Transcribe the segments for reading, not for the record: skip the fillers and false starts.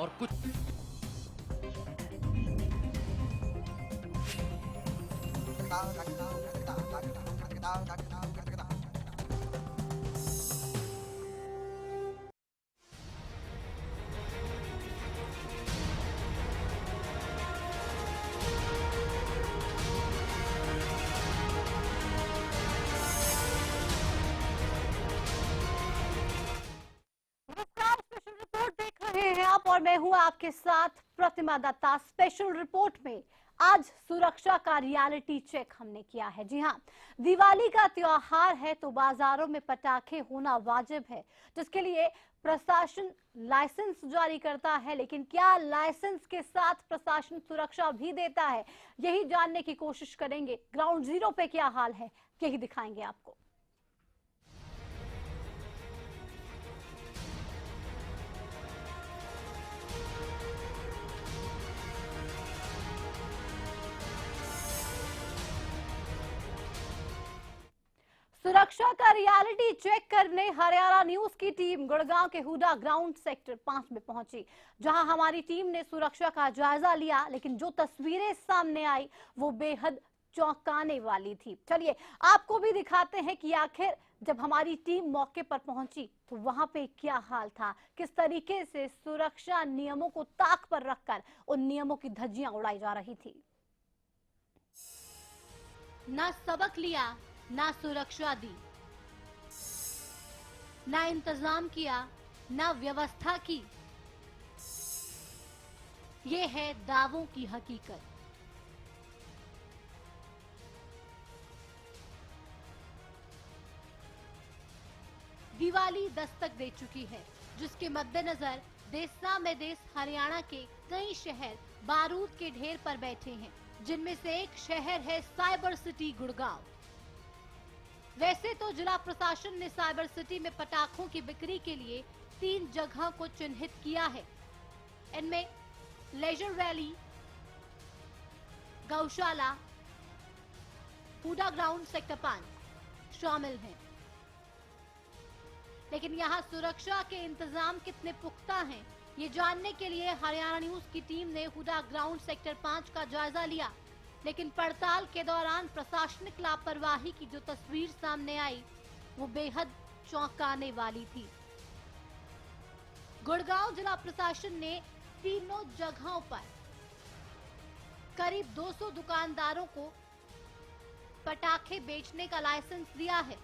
और कुछ special report देख रहे हैं आप और मैं हूं आपके साथ प्रतिमा दत्ता। स्पेशल रिपोर्ट में आज सुरक्षा का रियलिटी चेक हमने किया है। जी हां, दिवाली का त्योहार है तो बाजारों में पटाखे होना वाजिब है, जिसके लिए प्रशासन लाइसेंस जारी करता है। लेकिन क्या लाइसेंस के साथ प्रशासन सुरक्षा भी देता है, यही जानने की कोशिश करेंगे। ग्राउंड जीरो पे क्या हाल है, यही दिखाएंगे आपको। सुरक्षा का रियलिटी चेक करने हरियाणा न्यूज की टीम गुड़गांव के हुडा ग्राउंड सेक्टर 5 में पहुंची, जहां हमारी टीम ने सुरक्षा का जायजा लिया। लेकिन जो तस्वीरें सामने आई वो बेहद चौंकाने वाली थी। चलिए आपको भी दिखाते हैं कि आखिर जब हमारी टीम मौके पर पहुंची तो वहां पे क्या हाल था, किस तरीके से सुरक्षा नियमों को ताक पर रखकर उन नियमों की धज्जियां उड़ाई जा रही थी। ना सबक लिया, ना सुरक्षा दी, ना इंतजाम किया, ना व्यवस्था की। ये है दावों की हकीकत। दिवाली दस्तक दे चुकी है, जिसके मद्देनजर देशना में देश हरियाणा के कई शहर बारूद के ढेर पर बैठे हैं, जिनमें से एक शहर है साइबर सिटी गुड़गांव। वैसे तो जिला प्रशासन ने साइबर सिटी में पटाखों की बिक्री के लिए 3 जगह को चिन्हित किया है। इनमें लेजर वैली, गौशाला, हुडा ग्राउंड सेक्टर 5 शामिल हैं। लेकिन यहाँ सुरक्षा के इंतजाम कितने पुख्ता हैं, ये जानने के लिए हरियाणा न्यूज की टीम ने हुडा ग्राउंड सेक्टर 5 का जायजा लिया। लेकिन पड़ताल के दौरान प्रशासनिक लापरवाही की जो तस्वीर सामने आई वो बेहद चौंकाने वाली थी। गुड़गांव जिला प्रशासन ने तीनों जगहों पर करीब 200 दुकानदारों को पटाखे बेचने का लाइसेंस दिया है।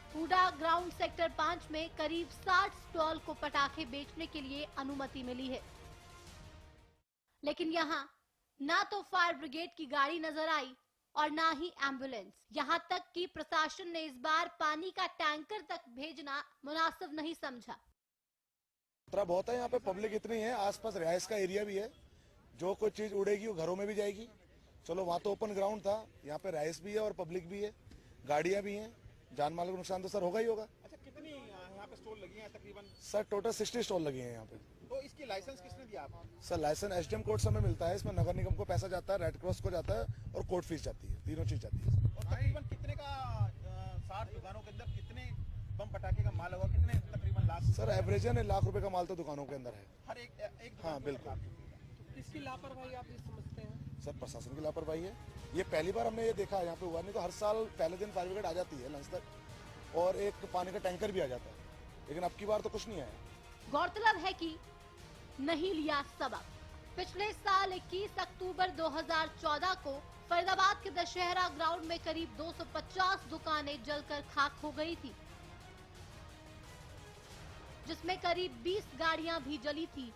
हुडा ग्राउंड सेक्टर 5 में करीब 60 स्टॉल को पटाखे बेचने के लिए अनुमति मिली है। लेकिन यहाँ ना तो फायर ब्रिगेड की गाड़ी नजर आई और ना ही एम्बुलेंस। यहाँ तक कि प्रशासन ने इस बार पानी का टैंकर तक भेजना मुनासिब नहीं समझा। खतरा बहुत है, यहाँ पे पब्लिक इतनी है, आसपास रिहाइश का एरिया भी है, जो कोई चीज उड़ेगी वो घरों में भी जाएगी। चलो वहाँ तो ओपन ग्राउंड था, यहाँ पे रिहाइश भी है और पब्लिक भी है, गाड़ियाँ भी हैं, जान माल का नुकसान तो सर होगा ही होगा। अच्छा, कितनी यहाँ पे स्टॉल लगी हैं तकरीबन? सर टोटल 60 स्टॉल लगे हैं यहाँ पे। तो इसकी लाइसेंस किसने दिया आपको? सर लाइसेंस एसडीएम कोर्ट से हमें मिलता है, इसमें नगर निगम को पैसा जाता है, रेड क्रॉस को जाता है और कोर्ट फीस जाती है, तीनों चीज जाती है। और तकरीबन कितने का 60 दुकानों के अंदर कितने बम पटाखे का माल होगा, कितने तकरीबन लाख? सर एवरेजन ₹1,00,000 का माल तो दुकानों के अंदर है। हर एक हाँ बिल्कुल। किसकी लापरवाही आप ये समझते हैं? सर प्रशासन की लापरवाही है, ये पहली बार हमने ये देखा है यहाँ पे हुआ, नहीं तो हर साल पहले दिन फायर ब्रिगेड आ जाती है लंच तक और एक पानी का टैंकर भी आ जाता है, लेकिन अब की बार तो कुछ नहीं आया। गौरतलब है कि नहीं लिया सबक। पिछले साल 21 अक्टूबर 2014 को फरीदाबाद के दशहरा ग्राउंड में करीब 250 दुकानें जलकर खाक हो गई थी, जिसमें करीब 20 गाड़ियां भी जली थी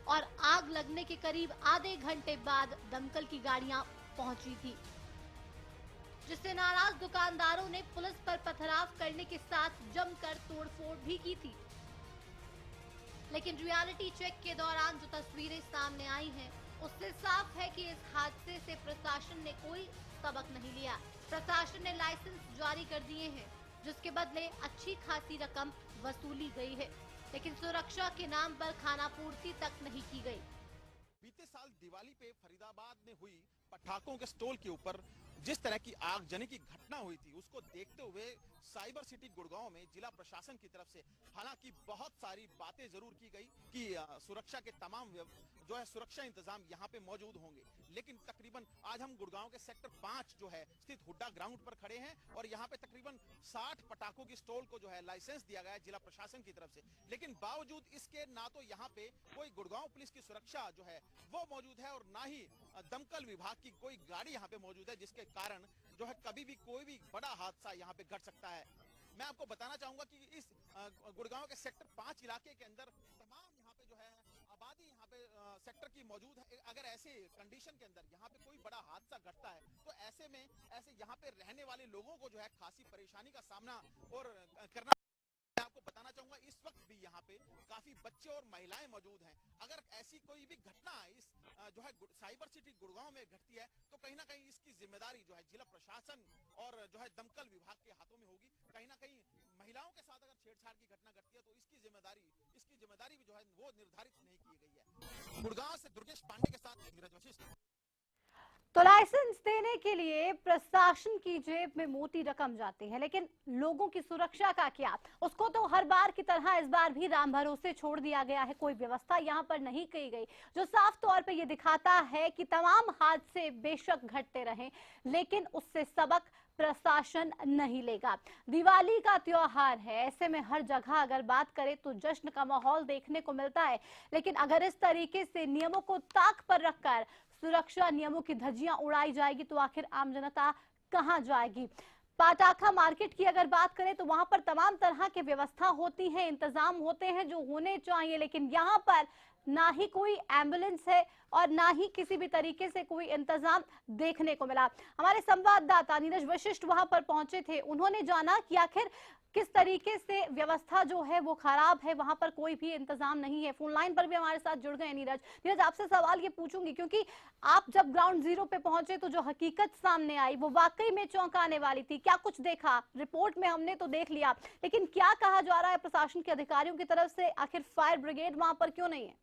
और आग लगने के करीब आधे घंटे बाद दमकल की गाड़ियां पहुंची थी, जिससे नाराज दुकानदारों ने पुलिस पर पथराव करने के साथ जमकर तोड़फोड़ भी की थी। लेकिन रियलिटी चेक के दौरान जो तस्वीरें सामने आई हैं, उससे साफ है कि इस हादसे से प्रशासन ने कोई सबक नहीं लिया। प्रशासन ने लाइसेंस जारी कर दिए हैं, जिसके बदले अच्छी खासी रकम वसूली गई है, लेकिन सुरक्षा के नाम पर खाना पूर्ति तक नहीं की गई। बीते साल दिवाली पे फरीदाबाद में हुई पटाखों के स्टॉल के ऊपर जिस तरह की आगजनी की घटना हुई थी उसको देखते हुए साइबर सिटी गुड़गांव में जिला प्रशासन की तरफ से हालांकि बहुत सारी बातें जरूर की गई कि सुरक्षा के तमाम जो है सुरक्षा इंतजाम यहाँ पे मौजूद होंगे, लेकिन तकरीबन आज हम गुड़गांव के सेक्टर 5 जो है स्थित हुड्डा ग्राउंड पर खड़े हैं और यहाँ पे तकरीबन 60 पटाखों की स्टॉल को जो है लाइसेंस दिया गया है जिला प्रशासन की तरफ से, लेकिन बावजूद इसके ना तो यहाँ पे कोई गुड़गांव पुलिस की सुरक्षा जो है वो मौजूद है और ना ही दमकल विभाग की कोई गाड़ी यहाँ पे मौजूद है, जिसके कारण जो है कभी भी कोई भी बड़ा हादसा यहाँ पे घट सकता है। मैं आपको बताना चाहूंगा कि इस गुड़गांव के सेक्टर 5 इलाके के अंदर तमाम यहाँ पे जो है आबादी यहाँ पे सेक्टर की मौजूद है। अगर ऐसे कंडीशन के अंदर यहाँ पे कोई बड़ा हादसा घटता है तो ऐसे में ऐसे यहाँ पे रहने वाले लोगों को जो है खासी परेशानी का सामना और करना। मैं आपको बताना चाहूंगा इस वक्त भी यहाँ पे काफी बच्चे और महिलाएं मौजूद हैं। अगर ऐसी कोई भी घटना इस जो है साइबर सिटी गुड़गांव में घटती है तो कहीं ना कहीं इसकी जिम्मेदारी जो है जिला प्रशासन और जो है दमकल विभाग के हाथों में होगी। कहीं ना कहीं महिलाओं के साथ अगर छेड़छाड़ की घटना घटती है तो इसकी जिम्मेदारी भी जो है वो निर्धारित नहीं की गई है। गुड़गांव से दुर्गेश पांडे के साथ नीरज वशिष्ठ। तो लाइसेंस देने के लिए प्रशासन की जेब में मोटी रकम जाती है, लेकिन लोगों की सुरक्षा का क्या? उसको तो हर बार की तरह इस बार भी राम भरोसे छोड़ दिया गया है। कोई व्यवस्था यहाँ पर नहीं की गई, जो साफ तौर पे ये दिखाता है कि तमाम हादसे बेशक घटते रहें, लेकिन उससे सबक प्रशासन नहीं लेगा। दिवाली का त्योहार है, ऐसे में हर जगह अगर बात करें तो जश्न का माहौल देखने को मिलता है, लेकिन अगर इस तरीके से नियमों को ताक पर रखकर सुरक्षा नियमों की धज्जियां उड़ाई जाएगी तो आखिर आम जनता कहां जाएगी? पटाखा मार्केट की अगर बात करें तो वहां पर तमाम तरह की व्यवस्था होती है, इंतजाम होते हैं जो होने चाहिए, लेकिन यहाँ पर ना ही कोई एम्बुलेंस है और ना ही किसी भी तरीके से कोई इंतजाम देखने को मिला। हमारे संवाददाता नीरज वशिष्ठ वहां पर पहुंचे थे, उन्होंने जाना कि आखिर किस तरीके से व्यवस्था जो है वो खराब है, वहां पर कोई भी इंतजाम नहीं है। फोन लाइन पर भी हमारे साथ जुड़ गए नीरज आपसे सवाल ये पूछूंगी क्योंकि आप जब ग्राउंड जीरो पे पहुंचे तो जो हकीकत सामने आई वो वाकई में चौंकाने वाली थी। क्या कुछ देखा? रिपोर्ट में हमने तो देख लिया, लेकिन क्या कहा जा रहा है प्रशासन के अधिकारियों की तरफ से? आखिर फायर ब्रिगेड वहां पर क्यों नहीं है?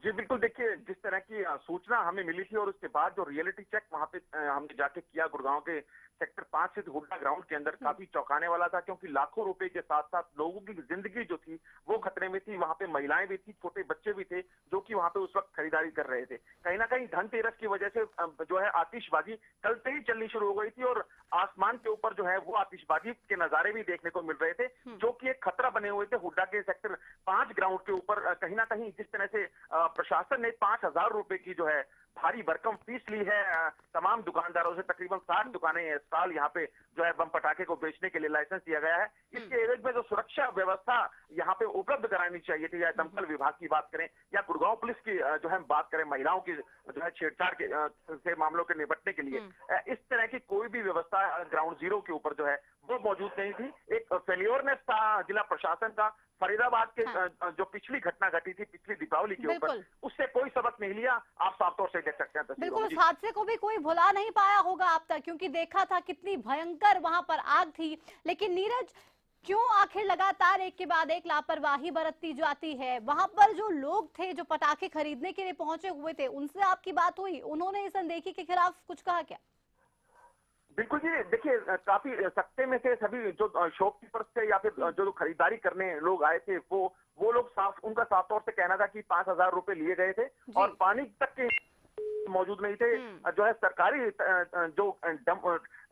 जी बिल्कुल, देखिए जिस तरह की सूचना हमें मिली थी और उसके बाद जो रियलिटी चेक वहां पे हमने जाके किया गुड़गांव के सेक्टर 5 से हुड्डा ग्राउंड के अंदर, काफी चौंकाने वाला था, क्योंकि लाखों रुपए के साथ साथ लोगों की जिंदगी जो थी वो खतरे में थी। वहां पे महिलाएं भी थी, छोटे बच्चे भी थे जो कि वहां पे उस वक्त खरीदारी कर रहे थे। कहीं ना कहीं धनतेरस की वजह से जो है आतिशबाजी कल से ही चलनी शुरू हो गई थी और आसमान के ऊपर जो है वो आतिशबाजी के नजारे भी देखने को मिल रहे थे, जो कि एक खतरा बने हुए थे हुड्डा के सेक्टर 5 ग्राउंड के ऊपर। कहीं ना कहीं जिस तरह से प्रशासन ने 5,000 रुपए की जो है भारी भरकम फीस ली है तमाम दुकानदारों से, तकरीबन 60 दुकानें इस साल यहाँ पे जो है बम पटाखे को बेचने के लिए लाइसेंस दिया गया है। इसके एवज में जो सुरक्षा व्यवस्था यहाँ पे उपलब्ध करानी चाहिए थी, या दमकल विभाग की बात करें या गुड़गांव पुलिस की जो है बात करें, महिलाओं की जो है छेड़छाड़ के से मामलों के निपटने के लिए इस तरह की कोई भी व्यवस्था ग्राउंड जीरो के ऊपर जो है वो मौजूद नहीं थी। एक फेल्योरनेस था जिला प्रशासन का। फरीदाबाद के जो पिछली घटना घटी थी पिछली दीपावली के ऊपर, उससे कोई सबक नहीं लिया। आप साफ तौर से देख सकते हैं तस्वीरों में। बिल्कुल, उस हादसे को भी कोई भुला नहीं पाया होगा अब तक, क्योंकि देखा था कितनी भयंकर वहां पर आग थी। लेकिन नीरज, क्यों आखिर लगातार एक के बाद एक लापरवाही बरतती जाती है? वहां पर जो लोग थे जो पटाखे खरीदने के लिए पहुंचे हुए थे, उनसे आपकी बात हुई? उन्होंने इस अनदेखी के खिलाफ कुछ कहा क्या? बिल्कुल जी, देखिए काफी सख्ते में थे सभी जो शॉपकीपर्स थे या फिर जो खरीदारी करने लोग आए थे, वो लोग उनका साफ तौर से कहना था कि 5,000 रुपए लिए गए थे और पानी तक के मौजूद नहीं थे। जो है सरकारी जो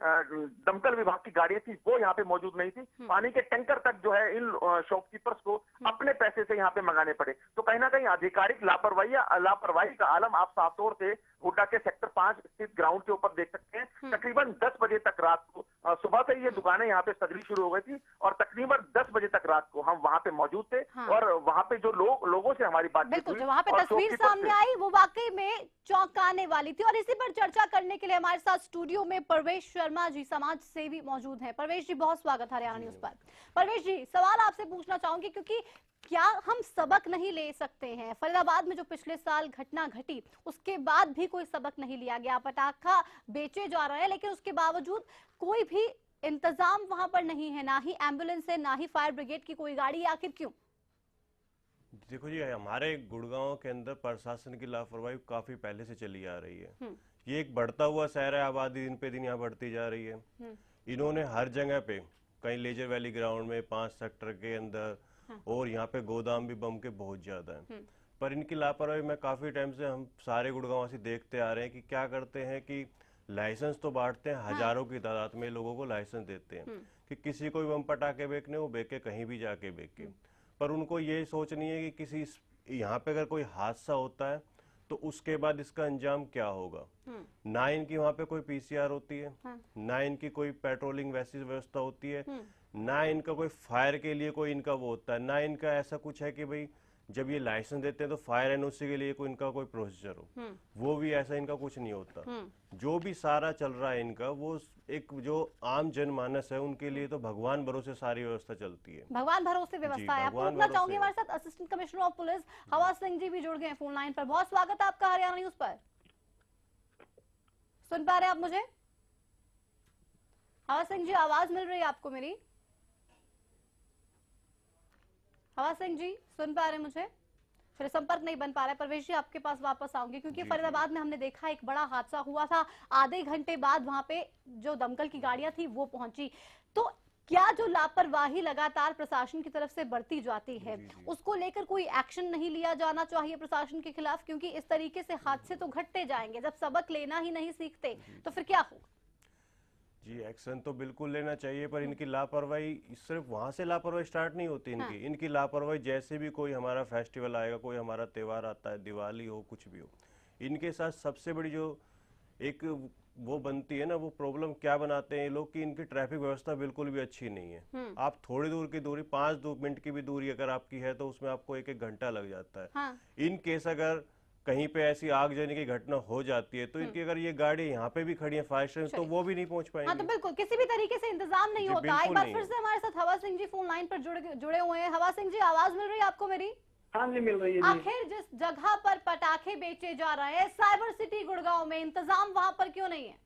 दमकल विभाग की गाड़ियां थी वो यहाँ पे मौजूद नहीं थी। पानी के टैंकर तक जो है इन शॉपकीपर्स को अपने पैसे से यहाँ पे मंगाने पड़े। तो कहीं ना कहीं आधिकारिक लापरवाही का आलम आप साफ तौर से हुड्डा के सेक्टर 5 स्थित ग्राउंड के ऊपर देख सकते हैं। तकरीबन 10 बजे तक रात को सुबह से ये दुकानें यहाँ पे सजनी शुरू हो गई थी और तकरीबन 10 बजे तक रात को हम वहाँ पे मौजूद थे। और वहाँ पे जो लोगों से हमारी बातचीत हुई, जो वहाँ पे तस्वीर सामने आई वो वाकई में चौंकाने वाली थी। और इसी पर चर्चा करने के लिए हमारे साथ स्टूडियो में परवेश शर्मा जी, समाज सेवी, मौजूद हैं। परवेश जी, बहुत स्वागत हरियाणा न्यूज पर। परवेश जी, सवाल आपसे पूछना चाहूंगी, क्योंकि क्या हम सबक नहीं ले सकते हैं? फरीदाबाद में जो पिछले साल घटना घटी उसके बाद भी कोई सबक नहीं लिया गया। पटाखा बेचे जा रहे हैं लेकिन उसके बावजूद कोई भी इंतजाम वहां पर नहीं है, ना ही एम्बुलेंस है, ना ही फायर ब्रिगेड की कोई गाड़ी। आखिर क्यों? देखो जी, हमारे गुड़गांव के अंदर प्रशासन की लापरवाही काफी पहले से चली आ रही है। ये एक बढ़ता हुआ शहर है, आबादी दिन पे दिन यहाँ बढ़ती जा रही है। इन्होंने हर जगह पे, कहीं लेजर वैली ग्राउंड में 5 सेक्टर के अंदर, और यहाँ पे गोदाम भी बम के बहुत ज्यादा है। पर इनकी लापरवाही मैं काफी टाइम से हम सारे गुड़गांववासी देखते आ रहे हैं कि क्या करते हैं कि लाइसेंस तो बांटते हैं, हजारों की तादाद में लोगों को लाइसेंस देते हैं कि किसी को भी बम पटाखे बेचने, वो बेचे कहीं भी जाके बेचे। पर उनको ये सोच नहीं है कि किसी यहाँ पे अगर कोई हादसा होता है तो उसके बाद इसका अंजाम क्या होगा। ना इनकी वहाँ पे कोई पीसीआर होती है, ना इनकी कोई पेट्रोलिंग वैसी व्यवस्था होती है, ना इनका कोई फायर के लिए कोई इनका वो होता है, ना इनका ऐसा कुछ है कि भाई जब ये लाइसेंस देते हैं तो फायर एनओसी के लिए कोई इनका कोई प्रोसीजर हो, वो भी ऐसा इनका कुछ नहीं होता। जो भी सारा चल रहा है इनका, वो एक जो आम जनमानस है उनके लिए तो भगवान भरोसे सारी व्यवस्था चलती है। भगवान भरोसे व्यवस्था है। आपको रुकना चाहूंगी हमारे साथ असिस्टेंट कमिश्नर ऑफ पुलिस हवा सिंह जी भी जुड़ गए फोन लाइन पर। बहुत स्वागत है आपका हरियाणा न्यूज पर। सुन पा रहे हैं आप मुझे? हवा सिंह जी, आवाज मिल रही है आपको मेरी? हवा सिंह जी सुन पा रहे हैं मुझे? फिर संपर्क नहीं बन पा रहा है। परवेश जी, आपके पास वापस आऊंगी क्योंकि फरीदाबाद में हमने देखा एक बड़ा हादसा हुआ था, आधे घंटे बाद वहां पे जो दमकल की गाड़ियां थी वो पहुंची। तो क्या जो लापरवाही लगातार प्रशासन की तरफ से बढ़ती जाती है, उसको लेकर कोई एक्शन नहीं लिया जाना चाहिए प्रशासन के खिलाफ? क्योंकि इस तरीके से हादसे तो घटते जाएंगे, जब सबक लेना ही नहीं सीखते तो फिर क्या होगा? जी, एक्शन तो बिल्कुल लेना चाहिए, पर इनकी लापरवाही सिर्फ वहां से लापरवाही स्टार्ट नहीं होती इनकी। इनकी लापरवाही जैसे भी कोई हमारा फेस्टिवल आएगा, कोई हमारा त्योहार आता है, दिवाली हो, कुछ भी हो, इनके साथ सबसे बड़ी जो एक वो बनती है ना, वो प्रॉब्लम क्या बनाते हैं ये लोग कि इनकी ट्रैफिक व्यवस्था बिल्कुल भी अच्छी नहीं है। आप थोड़ी दूर की दूरी, 5 मिनट की भी दूरी अगर आपकी है तो उसमें आपको 1-1 घंटा लग जाता है। इन केस अगर कहीं पे ऐसी आग जलने की घटना हो जाती है तो इनकी अगर ये गाड़ी यहाँ पे भी खड़ी है फायर स्टेशन, तो वो भी नहीं पहुंच पाएंगे। हाँ, तो बिल्कुल किसी भी तरीके से इंतजाम नहीं होता। एक बार फिर से हमारे साथ हवा सिंह जी फोन लाइन पर जुड़े हुए हैं। हवा सिंह जी, आवाज मिल रही है आपको मेरी? हाँ जी, मिल रही है। आखिर जिस जगह पर पटाखे बेचे जा रहे हैं, साइबर सिटी गुड़गांव में, इंतजाम वहां पर क्यों नहीं है?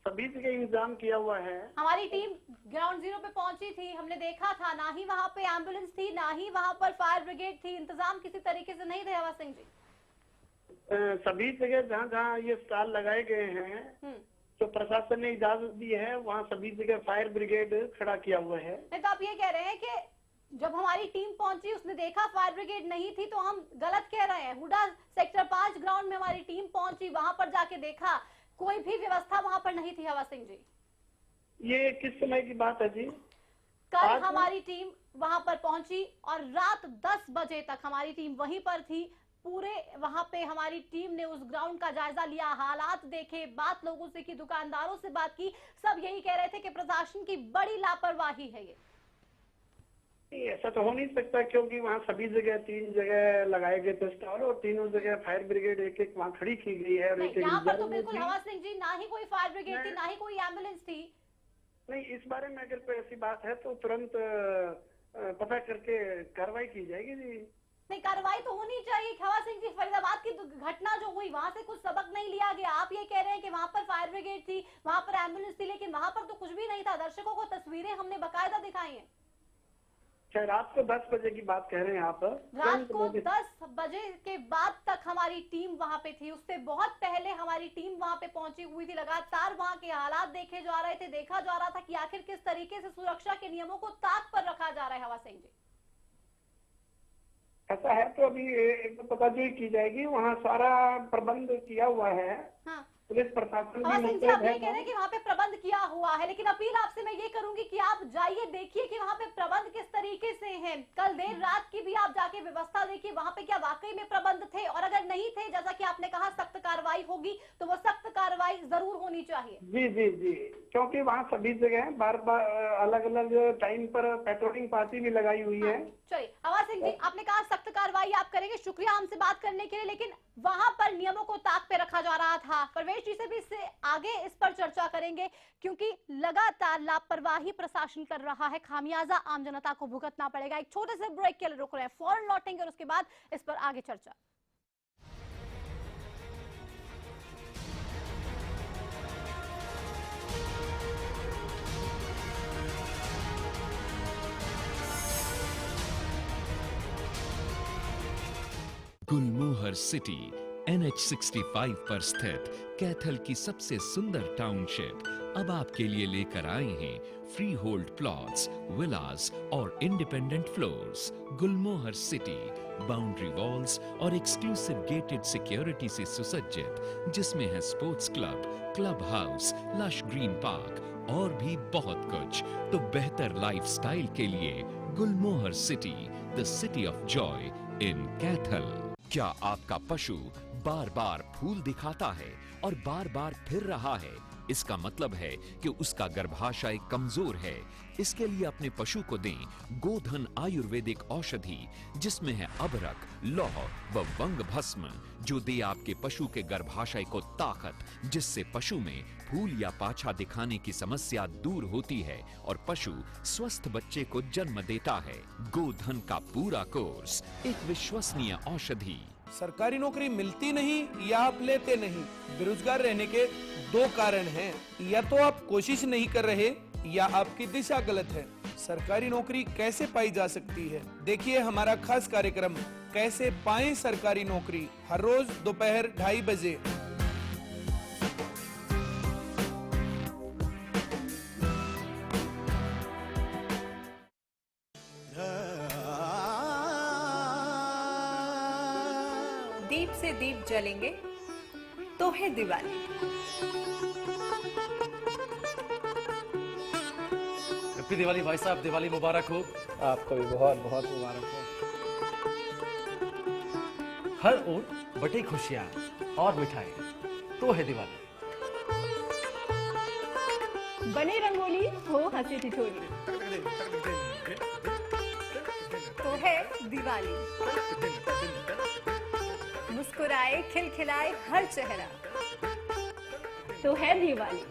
सभी जगह इंतजाम किया हुआ है। हमारी टीम ग्राउंड जीरो पे पहुंची थी, हमने देखा था, ना ही वहां पे एम्बुलेंस थी, ना ही वहां पर फायर ब्रिगेड थी। इंतजाम किसी तरीके से नहीं थे हवा सिंह जी? सभी जगह जहाँ जहाँ ये स्टॉल लगाए गए हैं तो प्रशासन ने इजाजत दी है, वहाँ सभी जगह फायर ब्रिगेड खड़ा किया हुआ है। तो आप ये कह रहे हैं कि जब हमारी टीम पहुंची उसने देखा फायर ब्रिगेड नहीं थी, तो हम गलत कह रहे हैं? हुडा सेक्टर 5 ग्राउंड में हमारी टीम पहुंची, वहां पर जाके देखा, कोई भी व्यवस्था वहां पर नहीं थी। हवा सिंह जी, ये किस समय की बात है जी? कल हमारी टीम वहां पर पहुंची और रात 10 बजे तक हमारी टीम वहीं पर थी। पूरे वहां पे हमारी टीम ने उस ग्राउंड का जायजा लिया, हालात देखे, बात लोगों से की, दुकानदारों से बात की। सब यही कह रहे थे कि प्रशासन की बड़ी लापरवाही है ये। ऐसा तो हो नहीं सकता, क्योंकि वहाँ सभी जगह 3 जगह लगाए गए थे स्टॉल और तीनों जगह फायर ब्रिगेड एक वहाँ खड़ी की गई है। और यहाँ पर तो बिल्कुल हवा सिंह जी, ना ही कोई फायर ब्रिगेड थी, ना ही कोई एम्बुलेंस थी। नहीं, इस बारे में अगर कोई ऐसी बात है तो तुरंत पता करके कार्रवाई की जाएगी जी। नहीं, कार्रवाई तो होनी चाहिए। हवा सिंह जी, फरीदाबाद की घटना जो हुई वहां से कुछ सबक नहीं लिया गया। आप ये कह रहे हैं कि वहां पर फायर ब्रिगेड थी, वहां पर एम्बुलेंस थी, लेकिन वहां पर तो कुछ भी नहीं था। दर्शकों को तस्वीरें हमने बकायदा दिखाई हैं। रात को 10 बजे की बात कह रहे हैं आप? रात को 10 बजे के बाद तक हमारी टीम वहां पे थी, उससे बहुत पहले हमारी टीम वहां पे पहुंची हुई थी। लगातार वहां के हालात देखे जा रहे थे, देखा जा रहा था कि आखिर किस तरीके से सुरक्षा के नियमों को ताक पर रखा जा रहा है। हवा सिंह जी, ऐसा है तो अभी एक पताजोई की जाएगी, वहाँ सारा प्रबंध किया हुआ है। हाँ, पुलिस प्रशासन हवा भी सिंह जी, आप ये कह रहे हैं कि वहाँ पे प्रबंध किया हुआ है, लेकिन अपील आपसे मैं ये करूंगी कि आप जाइए, देखिए कि वहाँ पे प्रबंध किस तरीके से हैं। कल देर रात की भी आप जाके व्यवस्था देखिए, वहाँ पे क्या वाकई में प्रबंध थे, और अगर नहीं थे, जैसा कि आपने कहा सख्त कार्रवाई होगी, तो वो सख्त कार्रवाई जरूर होनी चाहिए। जी जी जी, क्योंकि वहाँ सभी जगह बार बार अलग अलग टाइम पर पेट्रोलिंग पार्टी भी लगाई हुई है। चलिए हवा सिंह जी, आपने कहा सख्त कार्रवाई आप करेंगे, शुक्रिया हमसे बात करने के लिए, लेकिन वहां पर नियमों को ताक पे रखा जा रहा था। परवेश जी से भी इससे आगे इस पर चर्चा करेंगे, क्योंकि लगातार लापरवाही प्रशासन कर रहा है, खामियाजा आम जनता को भुगतना पड़ेगा। एक छोटे से ब्रेक के लिए रुक रहे हैं, फौरन लौटेंगे और उसके बाद इस पर आगे चर्चा। गुलमोहर सिटी NH 65 पर स्थित कैथल की सबसे सुंदर टाउनशिप अब आपके लिए लेकर आए हैं फ्री होल्ड प्लॉट्स, विलास और independent floors. Gulmohar city boundary walls और एक्सक्लूसिव गेटेड सिक्योरिटी से सुसज्जित, जिसमें है sports club, club house, lush green park और भी बहुत कुछ। तो बेहतर लाइफस्टाइल के लिए Gulmohar city, the city of joy in Kaithal. क्या आपका पशु बार बार फूल दिखाता है और बार बार फिर रहा है? इसका मतलब है कि उसका गर्भाशय कमजोर है। इसके लिए अपने पशु को दें गोधन आयुर्वेदिक औषधि, जिसमें है अबरक, लौह व वंग भस्म, जो दे आपके पशु के गर्भाशय को ताकत, जिससे पशु में फूल या पाछा दिखाने की समस्या दूर होती है और पशु स्वस्थ बच्चे को जन्म देता है। गोधन का पूरा कोर्स, एक विश्वसनीय औषधि। सरकारी नौकरी मिलती नहीं या आप लेते नहीं, बेरोजगार रहने के दो कारण हैं। या तो आप कोशिश नहीं कर रहे या आपकी दिशा गलत है। सरकारी नौकरी कैसे पाई जा सकती है? देखिए हमारा खास कार्यक्रम कैसे पाएं सरकारी नौकरी, हर रोज दोपहर 2:30 बजे। दीप से दीप जलेंगे तो है दिवाली। हैप्पी दिवाली भाई साहब, दिवाली मुबारक हो। आपको भी बहुत बहुत मुबारक हो। हर ओर बटी खुशियां और मिठाई, तो है दिवाली। बने रंगोली हो हंसी ठिठोली, तो है दिवाली। मुस्कुराए खिलखिलाए हर चेहरा, तो है दिवाली।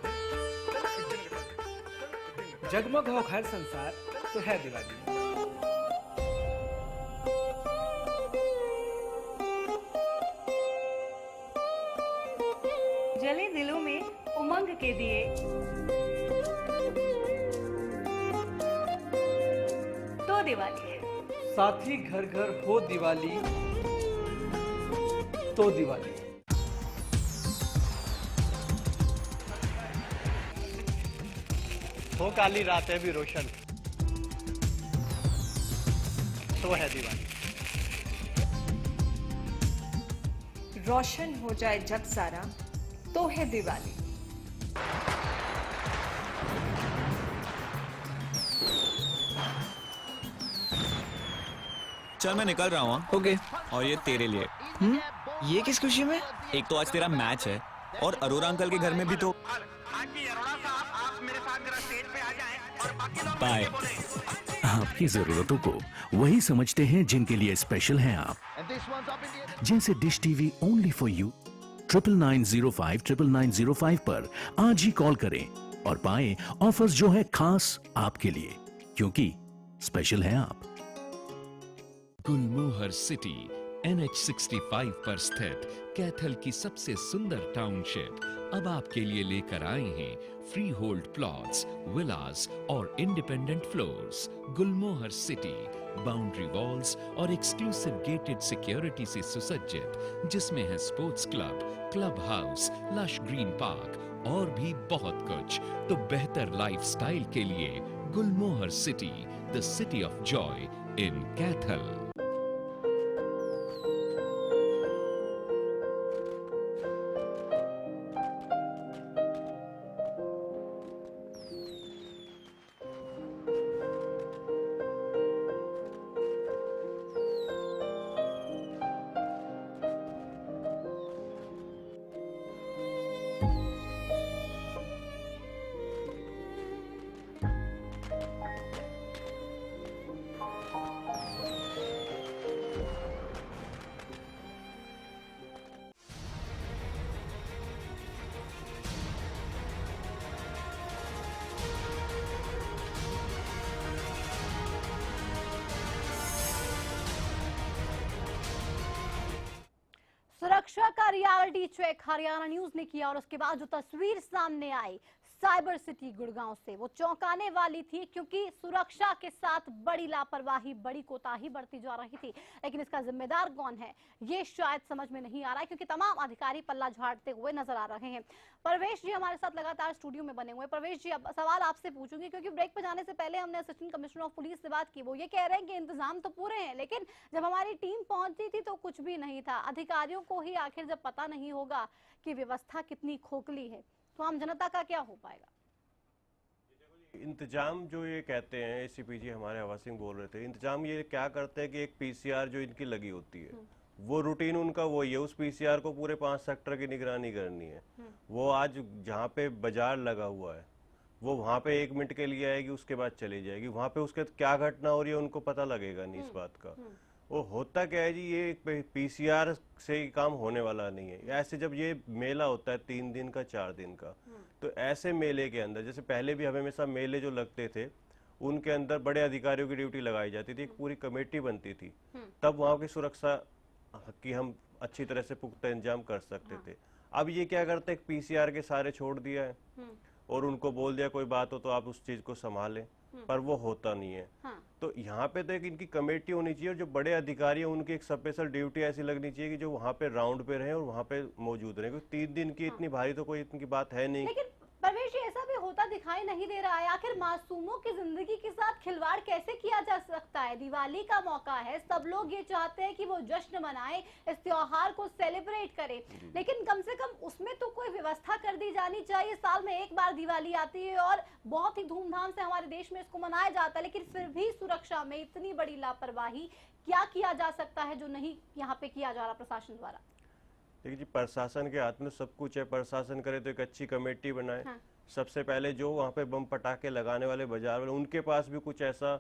जगमग हो हर संसार, तो है दिवाली। जले दिलों में उमंग के दिए, तो दिवाली है। साथ ही घर घर हो दिवाली, तो दिवाली। हो काली रातें भी रोशन, तो है दिवाली। रोशन हो जाए जग सारा, तो है दिवाली। चल मैं निकल रहा हूँ। ओके। और ये तेरे लिए। ये किस खुशी में? एक तो आज तेरा मैच है और अरोरा अंकल के घर में भी तो। बाय। आपकी जरूरतों को वही समझते हैं जिनके लिए स्पेशल हैं आप, जैसे dish TV only for you. 9905 पर आज ही कॉल करें और पाएं ऑफर्स जो है खास आपके लिए, क्योंकि स्पेशल हैं आप। गुलमोहर सिटी NH 65 पर स्थित कैथल की सबसे सुंदर टाउनशिप अब आपके लिए लेकर आए हैं फ्री होल्ड प्लॉट्स, विलास और independent floors. Gulmohar city boundary walls और एक्सक्लूसिव गेटेड सिक्योरिटी से सुसज्जित, जिसमें है sports club, club house, lush green park और भी बहुत कुछ। तो बेहतर लाइफस्टाइल के लिए Gulmohar city, the city of joy in Kaithal. सुरक्षा का रियलिटी चेक हरियाणा न्यूज ने किया और उसके बाद जो तस्वीर सामने आई, साइबर सिटी गुड़गांव से। वो चौंकाने वाली थी क्योंकि सुरक्षा के साथ बड़ी लापरवाही, बड़ी कोताही बरती जा रही थी, लेकिन इसका जिम्मेदार कौन है ये शायद समझ में नहीं आ रहा है, क्योंकि तमाम अधिकारी पल्ला झाड़ते हुए नजर आ रहे हैं। परवेश जी हमारे साथ लगातार स्टूडियो में बने हुए। परवेश जी, अब सवाल आपसे पूछूंगी क्योंकि ब्रेक पे जाने से पहले हमने असिस्टेंट कमिश्नर ऑफ पुलिस से बात की। वो ये कह रहे हैं कि इंतजाम तो पूरे हैं, लेकिन जब हमारी टीम पहुंची थी तो कुछ भी नहीं था। अधिकारियों को ही आखिर जब पता नहीं होगा कि व्यवस्था कितनी खोखली है तो आम जनता का क्या हो पाएगा? इंतजाम जो ये कहते हैं, एसीपी जी हमारे हवा सिंह बोल रहे थे, इंतजाम ये क्या करते हैं कि एक पीसीआर जो इनकी लगी होती है वो रूटीन उनका वही है, उस पीसीआर को पूरे 5 सेक्टर की निगरानी करनी है। वो आज जहाँ पे बाजार लगा हुआ है वो वहाँ पे 1 मिनट के लिए आएगी, उसके बाद चली जाएगी। वहाँ पे उसके क्या घटना हो रही है उनको पता लगेगा नहीं इस बात का। वो होता क्या है जी, ये पीसीआर से ही काम होने वाला नहीं है। ऐसे जब ये मेला होता है 3 दिन का 4 दिन का, तो ऐसे मेले के अंदर, जैसे पहले भी हमेशा मेले जो लगते थे उनके अंदर बड़े अधिकारियों की ड्यूटी लगाई जाती थी, एक पूरी कमेटी बनती थी, तब वहाँ की सुरक्षा की हम अच्छी तरह से पुख्ता इंतजाम कर सकते थे। अब ये क्या करते हैं, पीसीआर के सारे छोड़ दिया है और उनको बोल दिया कोई बात हो तो आप उस चीज को संभालें, पर वो होता नहीं है। तो यहाँ पे तो एक इनकी कमेटी होनी चाहिए और जो बड़े अधिकारी हैं उनकी एक स्पेशल ड्यूटी ऐसी लगनी चाहिए कि जो वहाँ पे राउंड पे रहे और वहाँ पे मौजूद रहे, क्योंकि 3 दिन की इतनी भारी तो कोई इतनी बात है नहीं। लेकिन परवेश, ऐसा भी होता दिखाई नहीं दे रहा है। आखिर मासूमों की जिंदगी के साथ खिलवाड़ कैसे किया जा सकता है? दिवाली का मौका है, सब लोग ये चाहते हैं कि वो जश्न मनाएं, इस त्योहार को सेलिब्रेट करें, लेकिन कम से कम उसमें तो कोई व्यवस्था कर दी जानी चाहिए। साल में एक बार दिवाली आती है और बहुत ही धूमधाम से हमारे देश में इसको मनाया जाता है, लेकिन फिर भी सुरक्षा में इतनी बड़ी लापरवाही, क्या किया जा सकता है जो नहीं यहाँ पे किया जा रहा प्रशासन द्वारा? देखिए जी, प्रशासन के हाथ में सब कुछ है। प्रशासन करे तो एक अच्छी कमेटी बनाए। सबसे पहले जो वहाँ पे बम पटाखे लगाने वाले बाजार वाले, उनके पास भी कुछ ऐसा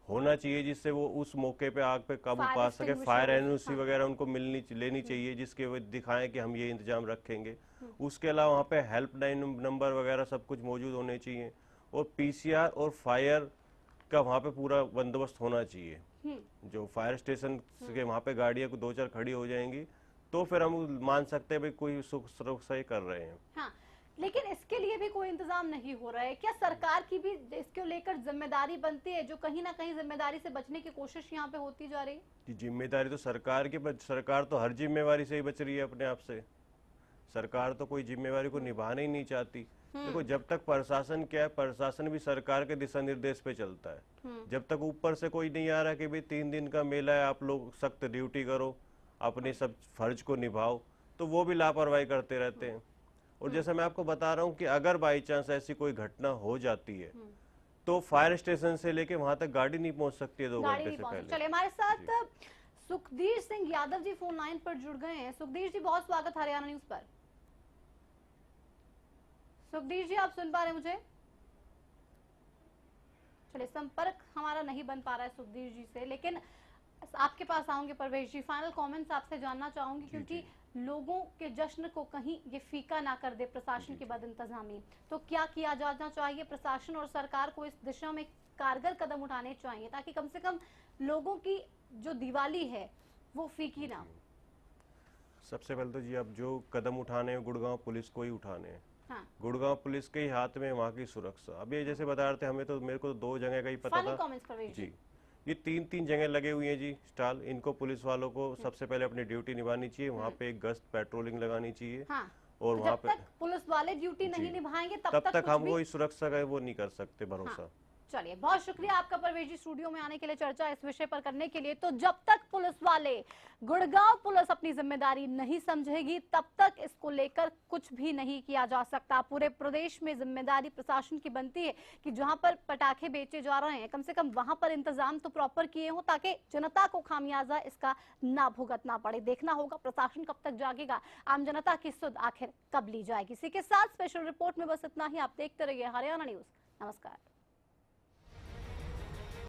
होना चाहिए जिससे वो उस मौके पे आग पे काबू पा सके। फायर एनओसी वगैरह उनको लेनी चाहिए, जिसके वो दिखाएं कि हम ये इंतजाम रखेंगे। उसके अलावा वहाँ पे हेल्पलाइन नंबर वगैरह सब कुछ मौजूद होने चाहिए और पीसीआर और फायर का वहाँ पे पूरा बंदोबस्त होना चाहिए। जो फायर स्टेशन के वहाँ पे गाड़ियाँ 2-4 खड़ी हो जाएंगी तो फिर हम मान सकते हैं भाई कोई सुरक्षा कर रहे हैं। हाँ, लेकिन इसके लिए भी कोई इंतजाम नहीं हो रहा है। क्या सरकार की भी इसको लेकर जिम्मेदारी बनती है, जो कहीं ना कहीं जिम्मेदारी से बचने की कोशिश यहाँ पे होती जा रही है? जिम्मेदारी तो सरकार की, सरकार तो हर जिम्मेवारी से ही बच रही है अपने आप से। सरकार तो कोई जिम्मेवारी को निभाना ही नहीं चाहती। देखो, जब तक प्रशासन क्या है, प्रशासन भी सरकार के दिशा निर्देश पे चलता है। जब तक ऊपर से कोई नहीं आ रहा कि भाई 3 दिन का मेला है, आप लोग सख्त ड्यूटी करो, अपने सब फर्ज को निभाओ, तो वो भी लापरवाही करते रहते हैं। और जैसा मैं आपको बता रहा हूँ कि अगर बाई चांस ऐसी कोई घटना हो जाती है तो फायर स्टेशन से लेके वहां तक गाड़ी नहीं पहुंच सकती है 2 घंटे से पहले। चलिए, हमारे साथ सुखदीर सिंह यादव जी फोन लाइन पर जुड़ गए हैं। सुखदीर जी, बहुत स्वागत हरियाणा न्यूज पर। सुखदीर जी, आप सुन पा रहे हैं मुझे? चलिए, संपर्क हमारा नहीं बन पा रहा है सुखदीर जी से, लेकिन आपके पास आऊंगे। परवेश जी, फाइनल कमेंट्स आपसे जानना चाहूंगी, क्योंकि लोगों के जश्न को कहीं ये फीका ना कर दे प्रशासन की बद इंतजामी। तो क्या किया जाना चाहिए? प्रशासन और सरकार को इस दिशा में कारगर कदम उठाने चाहिए ताकि कम से कम लोगों की जो दिवाली है वो फीकी ना हो। सबसे पहले तो जी, अब जो कदम उठाने हैं गुड़गांव पुलिस को ही उठाने हैं। गुड़गांव पुलिस के ही हाथ में वहाँ की सुरक्षा। अब ये जैसे बता रहे थे, हमें तो मेरे को 2 जगह का ही पता था जी। ये 3 जगह लगे हुए हैं जी स्टॉल। इनको पुलिस वालों को सबसे पहले अपनी ड्यूटी निभानी चाहिए, वहाँ पे एक गश्त पेट्रोलिंग लगानी चाहिए। और वहाँ पे पुलिस वाले ड्यूटी नहीं निभाएंगे तब तक हम वो सुरक्षा का वो नहीं कर सकते भरोसा। चलिए, बहुत शुक्रिया आपका परवेश जी स्टूडियो में आने के लिए, चर्चा इस विषय पर करने के लिए। तो जब तक पुलिस वाले, गुड़गांव पुलिस अपनी जिम्मेदारी नहीं समझेगी तब तक इसको लेकर कुछ भी नहीं किया जा सकता। पूरे प्रदेश में जिम्मेदारी प्रशासन की बनती है कि जहां पर पटाखे बेचे जा रहे हैं कम से कम वहां पर इंतजाम तो प्रॉपर किए हो ताकि जनता को खामियाजा इसका ना भुगतना पड़े। देखना होगा प्रशासन कब तक जागेगा, आम जनता की सुध आखिर कब ली जाएगी। इसी के साथ स्पेशल रिपोर्ट में बस इतना ही। आप देखते रहिए हरियाणा न्यूज। नमस्कार।